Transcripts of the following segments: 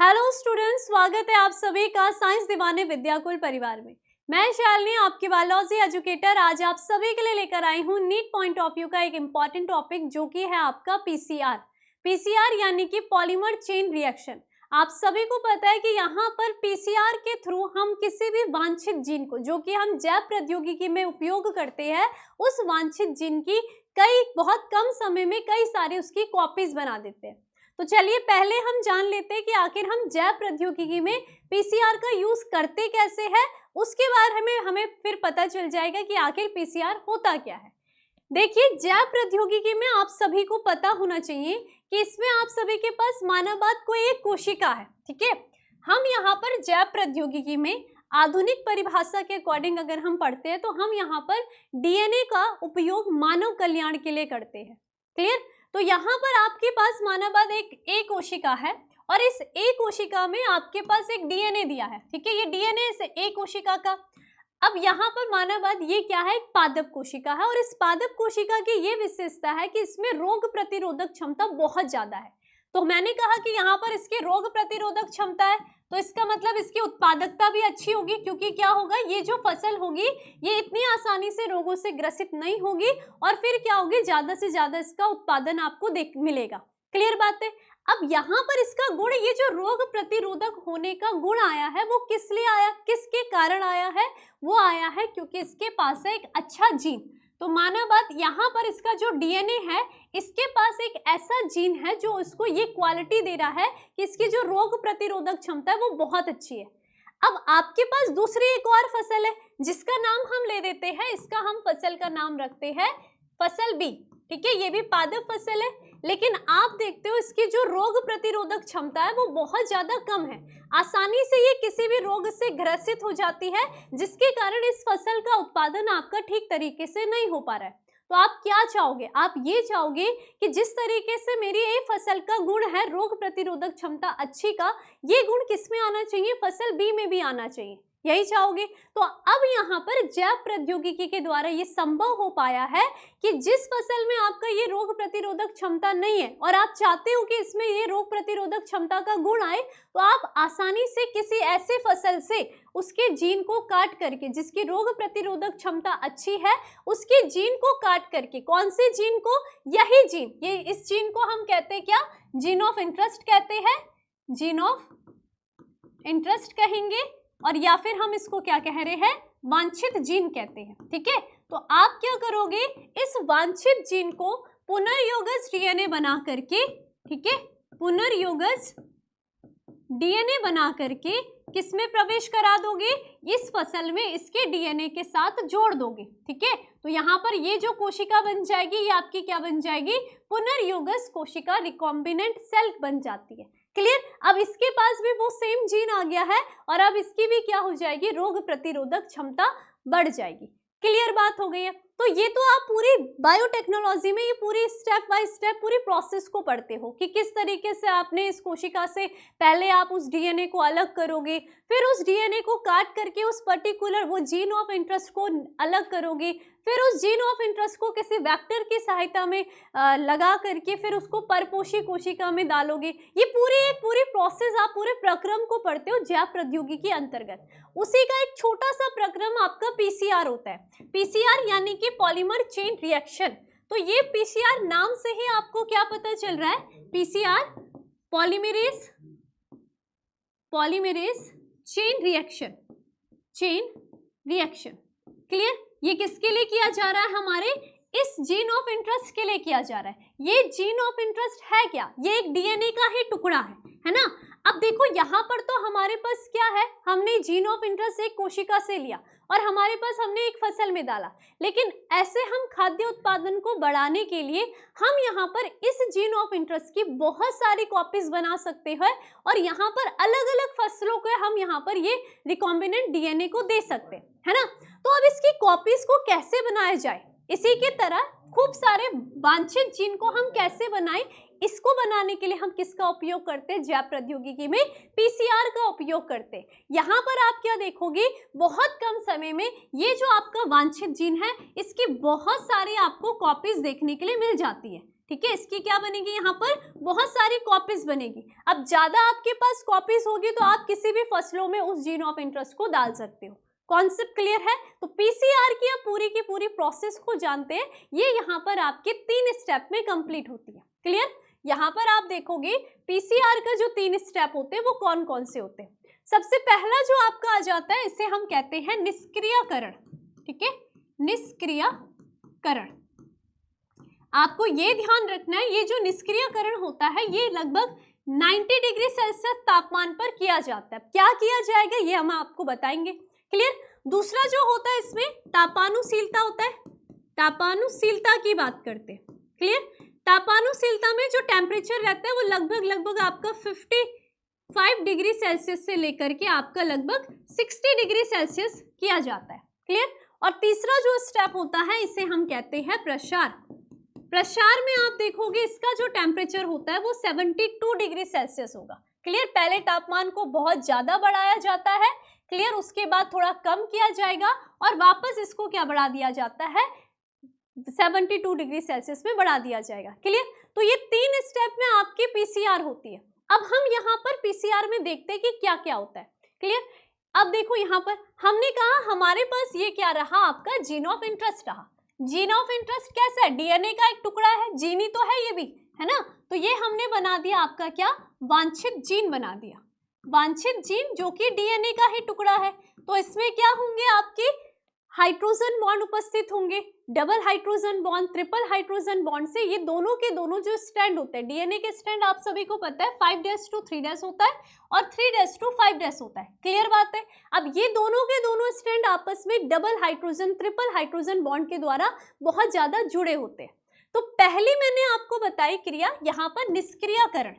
Hello students, स्वागत है आप सभी का साइंस दीवाने विद्याकुल परिवार में। मैं शालिनी, आपकी बायोलॉजी एजुकेटर, आज आप सभी के लिए लेकर आई हूँ नीट पॉइंट ऑफ व्यू का एक इम्पॉर्टेंट टॉपिक जो कि है आपका पीसीआर। पीसीआर यानी कि पॉलीमर चेन रिएक्शन। आप सभी को पता है कि यहाँ पर पीसीआर के थ्रू हम किसी भी वांछित जीन को, जो कि हम जैव प्रौद्योगिकी में उपयोग करते हैं, उस वांछित जीन की बहुत कम समय में कई सारी उसकी कॉपीज बना देते हैं। तो चलिए पहले हम जान लेते हैं कि आखिर हम जैव प्रौद्योगिकी में पीसीआर का यूज करते कैसे हैं। उसके बारे में हमें फिर पता चल जाएगा कि आखिर पीसीआर होता क्या है। देखिए, जैव प्रौद्योगिकी में आप सभी को पता होना चाहिए कि इसमें आप सभी के पास मानववाद कोई एक कोशिका है, ठीक है। हम यहाँ पर जैव प्रौद्योगिकी में आधुनिक परिभाषा के अकॉर्डिंग अगर हम पढ़ते हैं तो हम यहाँ पर डीएनए का उपयोग मानव कल्याण के लिए करते हैं। क्लियर? तो यहाँ पर आपके पास मानववाद एक कोशिका है और इस एक कोशिका में आपके पास एक डीएनए दिया है, ठीक है। ये डीएनए इस एक कोशिका का। अब यहाँ पर मानववाद ये क्या है, एक पादप कोशिका है और इस पादप कोशिका की ये विशेषता है कि इसमें रोग प्रतिरोधक क्षमता बहुत ज्यादा है। तो मैंने कहा कि यहाँ पर इसके रोग प्रतिरोधक क्षमता है, तो इसका मतलब इसकी उत्पादकता भी अच्छी होगी, क्योंकि क्या होगा, ये जो फसल होगी ये इतनी आसानी से रोगों से ग्रसित नहीं होगी और फिर क्या होगी, ज्यादा से ज्यादा इसका उत्पादन आपको मिलेगा। क्लियर बात है। अब यहाँ पर इसका गुण, ये जो रोग प्रतिरोधक होने का गुण आया है, वो किस लिए आया, किसके कारण आया है? वो आया है क्योंकि इसके पास है एक अच्छा जीन। तो मानववाद यहाँ पर इसका जो डीएनए है, इसके पास एक ऐसा जीन है जो इसको ये क्वालिटी दे रहा है कि इसकी जो रोग प्रतिरोधक क्षमता है वो बहुत अच्छी है। अब आपके पास दूसरी एक और फसल है जिसका नाम हम ले देते हैं, इसका हम फसल का नाम रखते हैं फसल बी, ठीक है। ये भी पादप फसल है, लेकिन आप देखते हो इसकी जो रोग प्रतिरोधक क्षमता है वो बहुत ज्यादा कम है। आसानी से ये किसी भी रोग से ग्रसित हो जाती है, जिसके कारण इस फसल का उत्पादन आपका ठीक तरीके से नहीं हो पा रहा है। तो आप क्या चाहोगे, आप ये चाहोगे कि जिस तरीके से मेरी ये फसल का गुण है रोग प्रतिरोधक क्षमता अच्छी का, ये गुण किसमें आना चाहिए, फसल बी में भी आना चाहिए, यही चाहोगे। तो अब यहाँ पर जैव प्रौद्योगिकी के द्वारा ये संभव हो पाया है कि जिस फसल में आपका ये रोग प्रतिरोधक क्षमता नहीं है और आप चाहते हो कि इसमें ये रोग प्रतिरोधक क्षमता का गुण आए, तो आप आसानी से किसी ऐसे फसल से उसके जीन को काट करके, जिसकी रोग प्रतिरोधक क्षमता अच्छी है, उसके जीन को काट करके, कौन से जीन को, यही जीन, ये इस जीन को हम कहते हैं क्या, जीन ऑफ इंटरेस्ट कहते हैं, जीन ऑफ इंटरेस्ट कहेंगे, और या फिर हम इसको क्या कह रहे हैं, वांछित जीन कहते हैं, ठीक है। तो आप क्या करोगे, इस वांछित जीन को पुनर्योगज डीएनए बना करके, ठीक है, पुनर्योगज डीएनए बना करके किसमें प्रवेश करा दोगे, इस फसल में इसके डीएनए के साथ जोड़ दोगे, ठीक है। तो यहाँ पर ये जो कोशिका बन जाएगी, ये आपकी क्या बन जाएगी, पुनर्योगज कोशिका, रिकॉम्बिनेंट सेल बन जाती है। क्लियर? अब इसके पास भी वो सेम जीन आ गया है और अब इसकी भी क्या हो जाएगी, रोग प्रतिरोधक क्षमता बढ़ जाएगी। क्लियर बात हो गई है। तो ये तो आप पूरी बायोटेक्नोलॉजी में ये पूरी स्टेप बाय स्टेप पूरी प्रोसेस को पढ़ते हो कि किस तरीके से आपने इस कोशिका से पहले आप उस डीएनए को अलग करोगे, फिर उस डीएनए को काट करके उस पर्टिकुलर वो जीन ऑफ इंटरेस्ट को अलग करोगे, फिर उस जीन ऑफ इंटरेस्ट को किसी वेक्टर की सहायता में लगा करके फिर उसको परपोषी कोशिका में डालोगे। ये पूरी प्रोसेस, आप पूरे प्रक्रम को पढ़ते हो जैव प्रौद्योगिकी के अंतर्गत। उसी का एक छोटा सा प्रक्रम आपका पीसीआर होता है। पीसीआर यानी कि पॉलीमर चेन रिएक्शन। तो ये पीसीआर नाम से ही आपको क्या पता चल रहा है, PCR polymerase chain reaction. Clear? ये किसके लिए किया जा रहा है, हमारे इस जीन ऑफ इंटरेस्ट के लिए किया जा रहा है। ये जीन ऑफ इंटरेस्ट है क्या, ये एक डीएनए का ही टुकड़ा है ना। अब देखो यहाँ पर तो हमारे पास क्या है, हमने जीन ऑफ इंटरेस्ट एक कोशिका से लिया और हमारे पास हमने एक फसल में डाला, लेकिन ऐसे हम खाद्य उत्पादन को बढ़ाने के लिए हम यहाँ पर इस जीन ऑफ इंटरेस्ट की बहुत सारी कॉपीज बना सकते हैं और यहाँ पर अलग अलग फसलों के हम यहाँ पर ये रिकॉम्बिनेंट डीएनए को दे सकते हैं, है ना। तो अब इसकी कॉपीज को कैसे बनाया जाए, इसी के तरह खूब सारे वांछित जीन को हम कैसे बनाएं, इसको बनाने के लिए हम किसका उपयोग करते हैं, जैव प्रौद्योगिकी में पीसीआर का उपयोग करते हैं। यहाँ पर आप क्या देखोगे, बहुत कम समय में ये जो आपका वांछित जीन है, इसकी बहुत सारी आपको कॉपीज देखने के लिए मिल जाती है, ठीक है, इसकी क्या बनेगी, यहाँ पर बहुत सारी कॉपीज बनेगी। अब ज्यादा आपके पास कॉपीज होगी तो आप किसी भी फसलों में उस जीन ऑफ इंटरेस्ट को डाल सकते हो। कॉन्सेप्ट क्लियर है? तो पीसीआर की आप पूरी की पूरी प्रोसेस को जानते हैं, ये यहाँ पर आपके 3 स्टेप में कंप्लीट होती है। क्लियर? यहाँ पर आप देखोगे पीसीआर का जो 3 स्टेप होते हैं वो कौन कौन से होते हैं। सबसे पहला जो आपका आ जाता है, इसे हम कहते हैं निष्क्रियकरण। ठीक है, निष्क्रियकरण। आपको ये ध्यान रखना है, ये जो निष्क्रियकरण होता है ये लगभग 90 डिग्री सेल्सियस तापमान पर किया जाता है। क्या किया जाएगा ये हम आपको बताएंगे। क्लियर? दूसरा जो होता है इसमें तापानुशीलता होता है। तापानुशीलता की बात करते हैं। क्लियर? तापानुशीलता में जो टेम्परेचर रहता है वो लगभग आपका 55 डिग्री सेल्सियस से लेकर के आपका लगभग 60 डिग्री सेल्सियस किया जाता है। क्लियर? और तीसरा जो स्टेप होता है इसे हम कहते हैं प्रसार। प्रसार में आप देखोगे इसका जो टेम्परेचर होता है वो 72 डिग्री सेल्सियस होगा। क्लियर? पहले तापमान को बहुत ज्यादा बढ़ाया जाता है। क्लियर? उसके बाद थोड़ा कम किया जाएगा और वापस इसको क्या बढ़ा दिया जाता है, 72 डिग्री सेल्सियस में बढ़ा दिया जाएगा। क्लियर? तो ये 3 स्टेप में आपकी पीसीआर होती है। अब हम यहाँ पर पीसीआर में देखते हैं कि क्या क्या होता है। क्लियर? अब देखो यहाँ पर हमने कहा हमारे पास ये क्या रहा, आपका जीन ऑफ इंटरेस्ट रहा। जीन ऑफ इंटरेस्ट कैसा है, डीएनए का एक टुकड़ा है, जीन ही तो है ये भी, है ना। तो ये हमने बना दिया आपका क्या, वांछित जीन बना दिया। वांछित जीन जो कि डीएनए का ही टुकड़ा है। तो इसमें क्या होंगे, आपके हाइड्रोजन बॉन्ड उपस्थित होंगे, double hydrogen bond, triple hydrogen bond से ये दोनों के दोनों जो स्ट्रैंड होते हैं, डीएनए के स्ट्रैंड आप सभी को पता है 5' to 3' होता है और 3' to 5' होता है। क्लियर बात है? अब ये दोनों के दोनों स्ट्रैंड आपस में double hydrogen, triple hydrogen bond के द्वारा बहुत ज्यादा जुड़े होते हैं। तो पहली मैंने आपको बताई क्रिया यहाँ पर निष्क्रियकरण।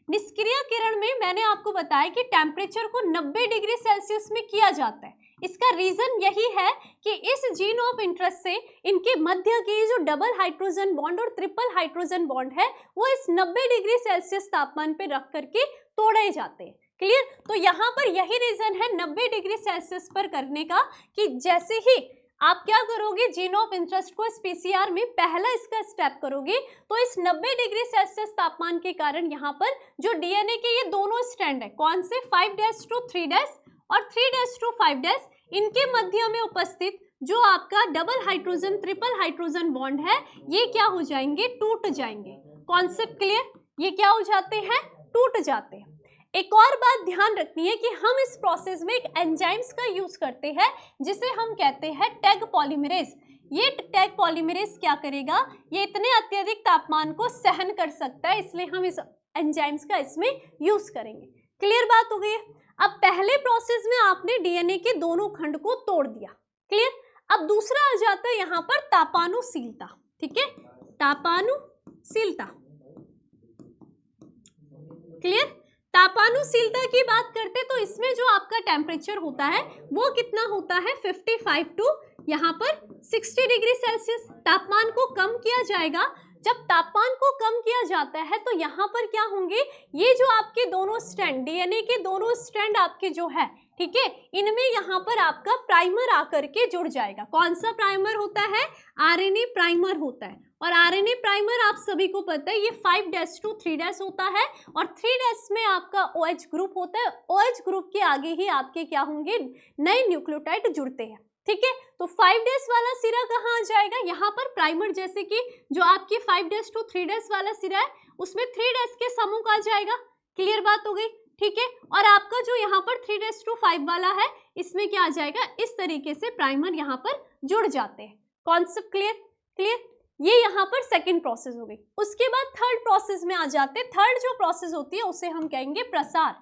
निष्क्रियकरण में मैंने आपको बताया कि टेम्परेचर को 90 डिग्री सेल्सियस में किया जाता है। इसका रीजन यही है कि इस जीन ऑफ इंटरेस्ट से इनके मध्य की जो डबल हाइड्रोजन बॉन्ड और ट्रिपल हाइड्रोजन बॉन्ड है वो इस 90 डिग्री सेल्सियस तापमान पे रख करके तोड़े जाते हैं। क्लियर? तो यहाँ पर यही रीजन है 90 डिग्री सेल्सियस पर करने का, कि जैसे ही आप क्या करोगे, जीन ऑफ इंटरेस्ट को इस पीसीआर में पहला इसका स्टेप करोगे तो इस 90 डिग्री सेल्सियस तापमान के कारण यहाँ पर जो डीएनए के ये दोनों स्ट्रैंड है, कौन से, 5' to 3' और 3' to 5', इनके मध्य में उपस्थित जो आपका double hydrogen, triple hydrogen bond है ये क्या हो जाएंगे, टूट जाएंगे। Concept clear? ये क्या हो जाते हैं, टूट जाते हैं। एक और बात ध्यान रखनी है कि हम इस प्रोसेस में एक एंजाइम्स का यूज करते हैं जिसे हम कहते हैं टैग पॉलीमरेज। ये टैग पॉलीमरेज क्या करेगा, ये इतने अत्यधिक तापमान को सहन कर सकता है, इसलिए हम इस एंजाइम्स का इसमें यूज करेंगे। क्लियर बात हो गई है? अब पहले प्रोसेस में आपने डीएनए के दोनों खंड को तोड़ दिया। क्लियर? अब दूसरा आ जाता है यहाँ पर तापानुशीलता। ठीक है, तापानुशीलता। क्लियर? तापानुशीलता की बात करते तो इसमें जो आपका टेम्परेचर होता है वो कितना होता है, 55 टू यहाँ पर 60 डिग्री सेल्सियस। तापमान को कम किया जाएगा। जब तापमान को कम किया जाता है तो यहाँ पर क्या होंगे, ये जो आपके दोनों स्ट्रैंड, डीएनए के दोनों स्ट्रैंड आपके जो है, ठीक है, इनमें यहाँ पर आपका प्राइमर आकर के जुड़ जाएगा। कौन सा प्राइमर होता है, आरएनए प्राइमर होता है। और आरएनए प्राइमर आप सभी को पता है ये 5' to 3' होता है और 3' में आपका OH ग्रुप होता है। OH ग्रुप के आगे ही आपके क्या होंगे, नए न्यूक्लियोटाइड जुड़ते हैं। ठीक है, तो 5' वाला सिरा कहाँ आ जाएगा, यहाँ पर प्राइमर, जैसे कि जो आपकी 5' to 3' वाला सिरा है उसमें 3' के समूह आ जाएगा। क्लियर बात हो गई? ठीक है, और आपका जो यहाँ पर 3' to 5 वाला है इसमें क्या आ जाएगा, इस तरीके से प्राइमर यहाँ पर जुड़ जाते हैं। Concept clear? क्लियर? ये यहाँ पर सेकेंड प्रोसेस हो गई। उसके बाद थर्ड प्रोसेस में आ जाते हैं। थर्ड जो प्रोसेस होती है उसे हम कहेंगे प्रसार।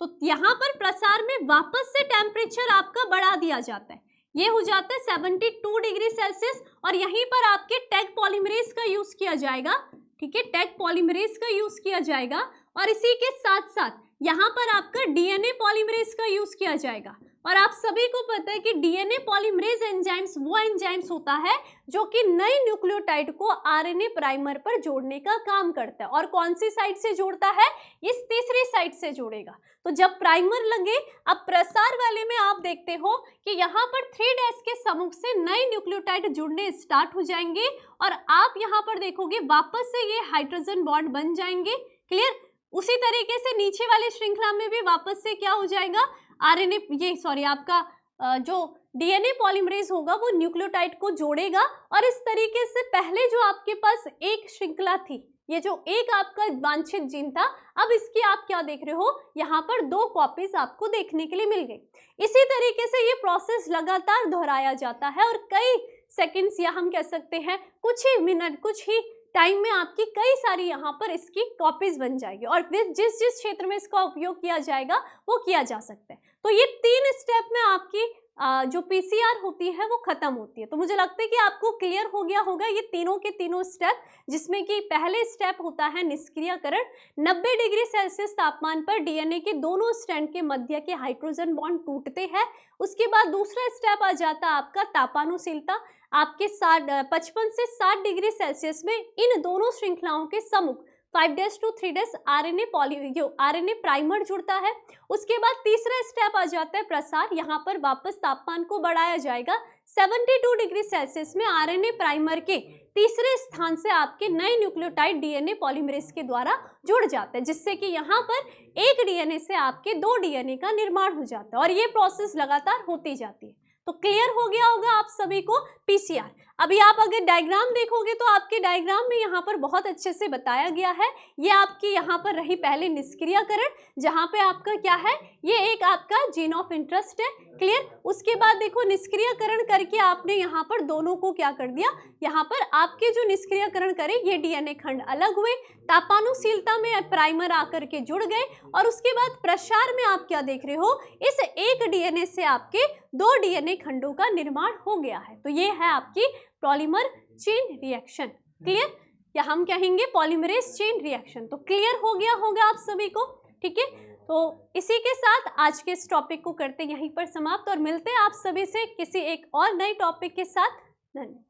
तो यहाँ पर प्रसार में वापस से टेम्परेचर आपका बढ़ा दिया जाता है, ये हो जाता है 72 डिग्री सेल्सियस और यहीं पर आपके टैग पॉलीमरेज का यूज किया जाएगा। ठीक है, टैग पॉलीमरेज का यूज किया जाएगा और इसी के साथ साथ यहाँ पर आपका डीएनए पॉलीमरेज का यूज किया जाएगा। और आप सभी को पता है कि डीएनए पॉलीमरेज एंजाइम्स वो एंजाइम्स होता है जो कि नए न्यूक्लियोटाइड को आरएनए प्राइमर पर जोड़ने का काम करता है। और कौन सी साइड से जोड़ता है? इस तीसरी साइड से जोड़ेगा। तो जब प्राइमर लगे, अब प्रसार वाले में आप देखते हो कि यहाँ पर 3' के सम्मुख से नए न्यूक्लियोटाइड जुड़ने स्टार्ट हो जाएंगे और आप यहाँ पर देखोगे वापस से ये हाइड्रोजन बॉन्ड बन जाएंगे। क्लियर? उसी तरीके से नीचे वाली श्रृंखला में भी वापस से क्या हो जाएगा? आपका जो डीएनए पॉलीमरेज होगा वो न्यूक्लियोटाइड को जोड़ेगा। और इस तरीके से पहले जो आपके पास एक श्रृंखला थी, ये जो एक आपका वांछित जीन था, अब इसकी आप क्या देख रहे हो? यहाँ पर 2 कॉपीज आपको देखने के लिए मिल गई। इसी तरीके से ये प्रोसेस लगातार दोहराया जाता है और कई सेकंड्स या हम कह सकते हैं कुछ ही मिनट, कुछ ही टाइम में आपकी कई सारी यहाँ पर इसकी कॉपीज बन जाएगी और जिस जिस क्षेत्र में इसका उपयोग किया जाएगा वो किया जा सकता है। तो ये 3 स्टेप में आपकी जो पीसीआर होती है वो खत्म होती है। तो मुझे लगता है कि आपको क्लियर हो गया होगा ये तीनों के तीनों स्टेप, जिसमें कि पहले स्टेप होता है निष्क्रियकरण। 90 डिग्री सेल्सियस तापमान पर डीएनए के दोनों स्ट्रैंड के मध्य के हाइड्रोजन बॉन्ड टूटते हैं। उसके बाद दूसरा स्टेप आ जाता है आपका तापानुशीलता। आपके 55 से 60 डिग्री सेल्सियस में इन दोनों श्रृंखलाओं के सम्मुख 5' to 3' आरएनए प्राइमर जुड़ता है। उसके बाद तीसरा स्टेप आ जाता है प्रसार। यहाँ पर वापस तापमान को बढ़ाया जाएगा। 72 डिग्री सेल्सियस में आरएनए प्राइमर के तीसरे स्थान से आपके नए न्यूक्लियोटाइड डीएनए पॉलीमरेज के द्वारा जुड़ जाते हैं, जिससे कि यहाँ पर एक डीएनए से आपके 2 डीएनए का निर्माण हो जाता है और ये प्रोसेस लगातार होती जाती है। तो क्लियर हो गया होगा आप सभी को पीसीआर। अभी आप अगर डायग्राम देखोगे तो आपके डायग्राम में यहाँ पर बहुत अच्छे से बताया गया है। ये आपकी यहाँ पर रही पहले निष्क्रियकरण, जहाँ पे आपका क्या है, ये एक आपका जीन ऑफ इंटरेस्ट है। क्लियर? उसके बाद देखो निष्क्रियकरण करके आपने यहाँ पर दोनों को क्या कर दिया, यहाँ पर आपके जो निष्क्रियकरण करे ये डीएनए खंड अलग हुए, तापानुशीलता में प्राइमर आकर के जुड़ गए और उसके बाद प्रसार में आप क्या देख रहे हो, इस एक डीएनए से आपके 2 डीएनए खंडों का निर्माण हो गया है। तो ये है आपकी पॉलीमर चेन रिएक्शन। क्लियर? या हम कहेंगे पॉलीमरेज चेन रिएक्शन। तो क्लियर हो गया होगा आप सभी को। ठीक है, तो इसी के साथ आज के इस टॉपिक को करते यहीं पर समाप्त और मिलते हैं आप सभी से किसी एक और नए टॉपिक के साथ। धन्यवाद।